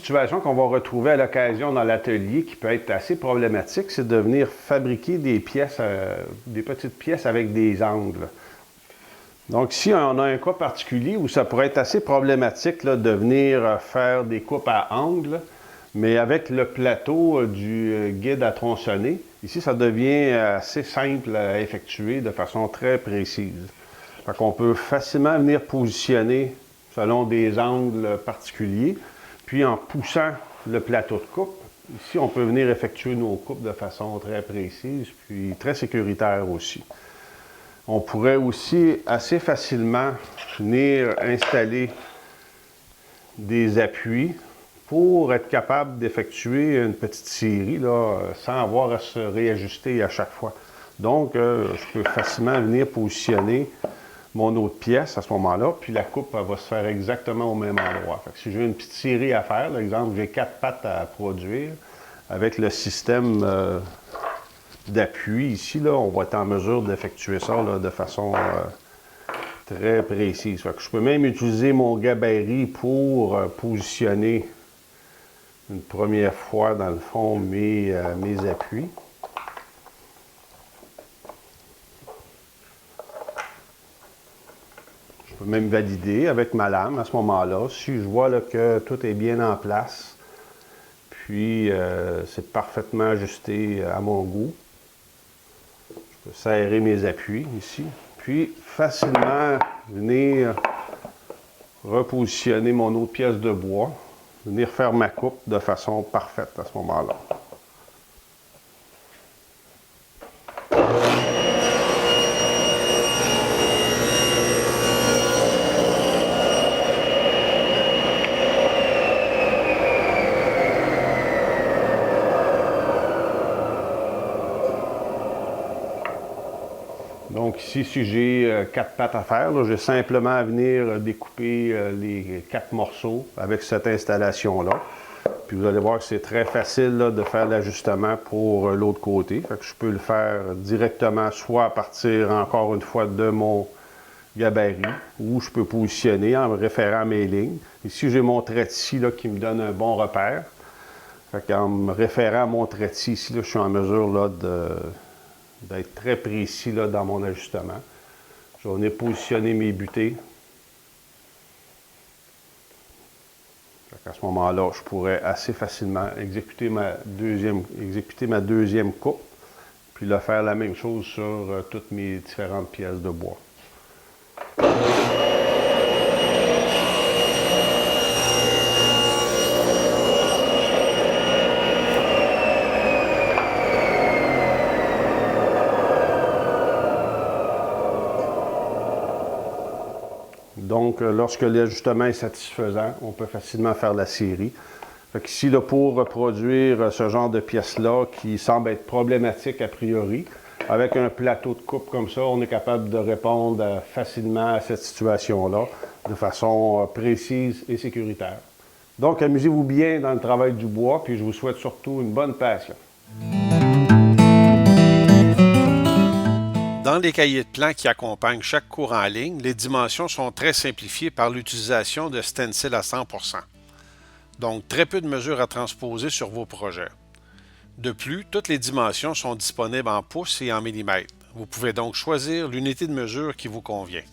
situation qu'on va retrouver à l'occasion dans l'atelier qui peut être assez problématique, c'est de venir fabriquer des pièces, des petites pièces avec des angles. Donc ici, on a un cas particulier où ça pourrait être assez problématique là, de venir faire des coupes à angles, mais avec le plateau du guide à tronçonner, ici, ça devient assez simple à effectuer de façon très précise. Fait qu'on peut facilement venir positionner selon des angles particuliers, puis en poussant le plateau de coupe, ici, on peut venir effectuer nos coupes de façon très précise, puis très sécuritaire aussi. On pourrait aussi assez facilement venir installer des appuis pour être capable d'effectuer une petite série là, sans avoir à se réajuster à chaque fois. Donc, je peux facilement venir positionner mon autre pièce à ce moment-là, puis la coupe va se faire exactement au même endroit. Fait que si j'ai une petite série à faire, par exemple, j'ai 4 pattes à produire, avec le système d'appui ici, là, on va être en mesure d'effectuer ça là, de façon très précise. Fait que je peux même utiliser mon gabarit pour positionner une première fois, dans le fond, mes appuis. Je peux même valider avec ma lame à ce moment-là, si je vois là, que tout est bien en place, puis c'est parfaitement ajusté à mon goût. Je peux serrer mes appuis ici, puis facilement venir repositionner mon autre pièce de bois, venir faire ma coupe de façon parfaite à ce moment-là. Donc ici, si j'ai 4 pattes à faire, j'ai simplement à venir découper les 4 morceaux avec cette installation-là. Puis vous allez voir que c'est très facile là, de faire l'ajustement pour l'autre côté. Fait que je peux le faire directement, soit à partir encore une fois de mon gabarit, ou je peux positionner en me référant à mes lignes. Ici, j'ai mon trait-ci qui me donne un bon repère. Fait qu'en me référant à mon trait-ci ici, là, je suis en mesure là, d'être très précis là, dans mon ajustement. Je vais venir positionner mes butées. À ce moment-là, je pourrais assez facilement exécuter ma deuxième coupe, puis là, faire la même chose sur toutes mes différentes pièces de bois. Donc, lorsque l'ajustement est satisfaisant, on peut facilement faire la série. Fait qu'ici, là, pour reproduire ce genre de pièces-là qui semble être problématique a priori, avec un plateau de coupe comme ça, on est capable de répondre facilement à cette situation-là de façon précise et sécuritaire. Donc, amusez-vous bien dans le travail du bois, puis je vous souhaite surtout une bonne passion. Dans les cahiers de plans qui accompagnent chaque cours en ligne, les dimensions sont très simplifiées par l'utilisation de stencils à 100%. Donc, très peu de mesures à transposer sur vos projets. De plus, toutes les dimensions sont disponibles en pouces et en millimètres. Vous pouvez donc choisir l'unité de mesure qui vous convient.